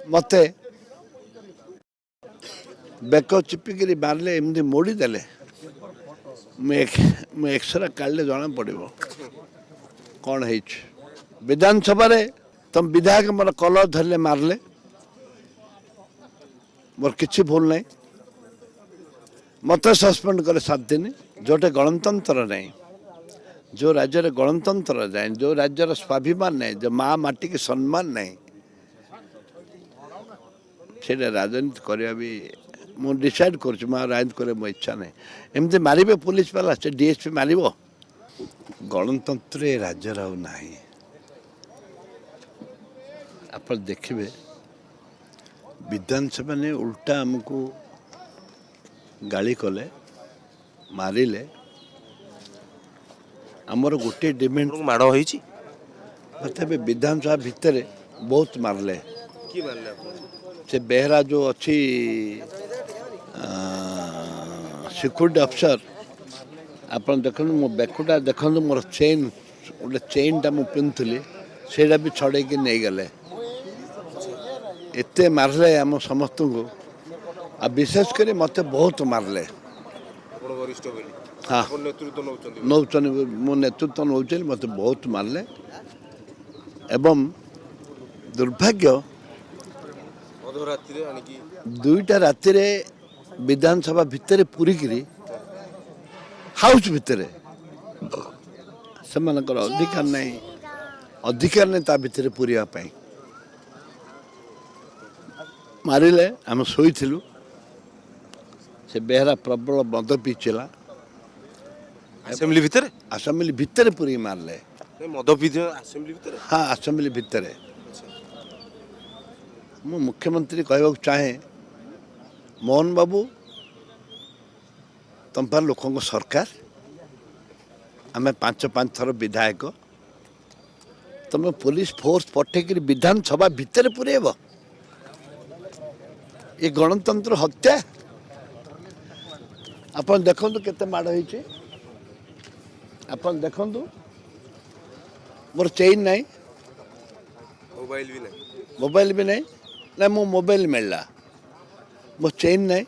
मते बेक चिपिकी मारे एमती मोड़ीदे मुझे एक्सरे काढ़ले जना पड़ो कौन है विधानसभा तुम विधायक मोर कलर धरले मारले मोर किसी भूल नहीं मत सस्पेंड करे 7 दिन जोटे गणतंत्र नहीं जो राज्य रे गणतंत्र नहीं जो राज्यर स्वाभिमान नहीं जो माँ माटी की सम्मान नहीं से राजनीति करवा भी मुझे डिसाइड कर राजनीति करे मो इच्छा नहीं एमती मारे पुलिस वाला से डीएसपी मार गणतंत्र राज्यर ना आप देखिए विधानसभा ने उल्टा आमको गाली कले मारिले आमर गोटे डिमांड माड़ हो तथे विधानसभा भितर बहुत मारले से बेहरा जो अच्छी सिक्यूरिटी अफसर आप देखो मो बेकुटा देखो मोर चेन गोटे चेनटा मुझे पिंधुली से भी छड़े नहीं गले एते मारले आम समस्त को आ विशेष कर मत बहुत मारले हाँ नौ मो नेतृत्व नौ मत बहुत मारले एवं दुर्भाग्य दुईटा राति विधानसभा भितर पूरीकी हाउस भितर से अधिकार नहीं ता भितर पूरिया मारिले आम शोलु से बेहरा प्रबल मद पीचला आसेम्बली भितर पूरी मारले मद पी हाँ आसेम्बली भितर मु मुख्यमंत्री कहवा चाहे मोहन बाबू तुम पर लोकों सरकार आम 5 थर विधायक तुम पुलिस फोर्स पठेक विधानसभा भितर पुरेब ये गणतंत्र हत्या आप देखु केते माड़ होइछे आप देखु मोर चेन नहीं मोबाइल भी नहीं ना मो मोबाइल मिलला मो चेन नहीं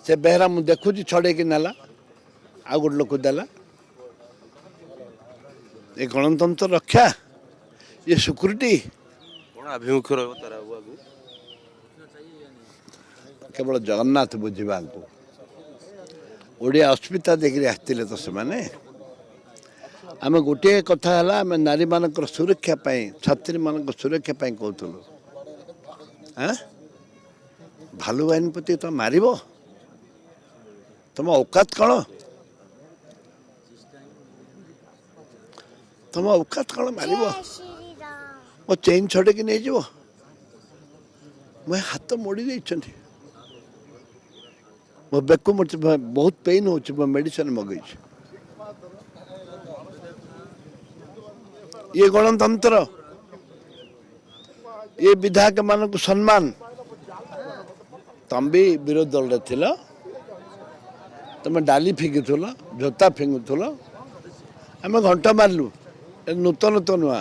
से बेहरा मु देखुची छड़े कि नाला आ गोटे लोक देला ये गणतंत्र रक्षा ये सिक्यूरिटी अभिमुख्य केवल जगन्नाथ बुझा ओडिया अस्मिता देखिए आसते तो से आम गोटे कथा आम नारी मान सुरक्षा छात्री मान सुरक्षा कहूँ हाँ भालू बाहिनी प्रति तुम मार तुम औकात कौन तुम औकात कौन मार मो चेन छड़े कि नहीं जीव मैं हाथ मोड़ी दे मो बेक बहुत पेन हो मेडिसिन मगई ये गणतंत्र ये विधायक मान को सम्मान तुम भी विरोध दल थिल तुम डाली फिंगुल जोता फिंगुल आम घंटा मारलु नूतन तो नुआ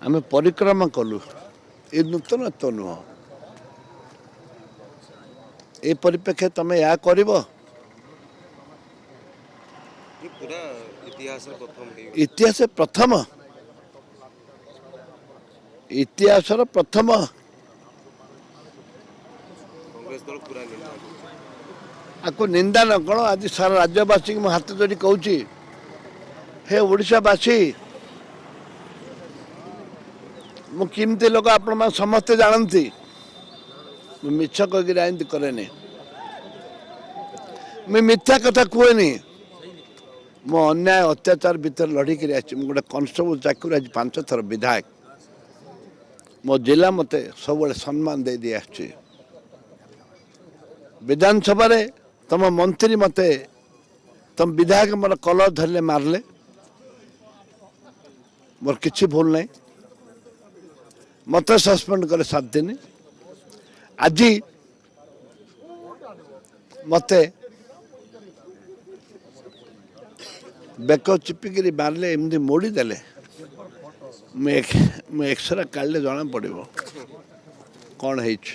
आम परिक्रमा कलु ये नूतन तो नुह ये परिप्रेक्षी तुम या कर इतिहास प्रथम इतिहास प्रथम आपको निंदा न कौन आज सारा राज्यवासी को हाथ जोड़ी कहूँ हे ओडिशावासी मुमती लोक आपण समस्ते जानती मिछ कह राजनीति कैनि मुझे मिथ्या कथा कहनी मो अन्याय अत्याचार भीतर लड़िक गोटे कनस्टेबल चाकरी आज 5 थर विधायक मो जिला मत सब सम्मान दे दी आसछि विधानसभा तुम मंत्री मत तुम विधायक मोर कलर धरले मारले मोर किसी भूल नहीं मत सस्पेंड करे 7 दिन आज मत बेक चिपिकी मारे एमती मोड़ीदे ମୁଁ ଏକ୍ସରେ କାଢ଼ିଲେ ଜଣା ପଡ଼ିବ କ'ଣ ହେଇଛି।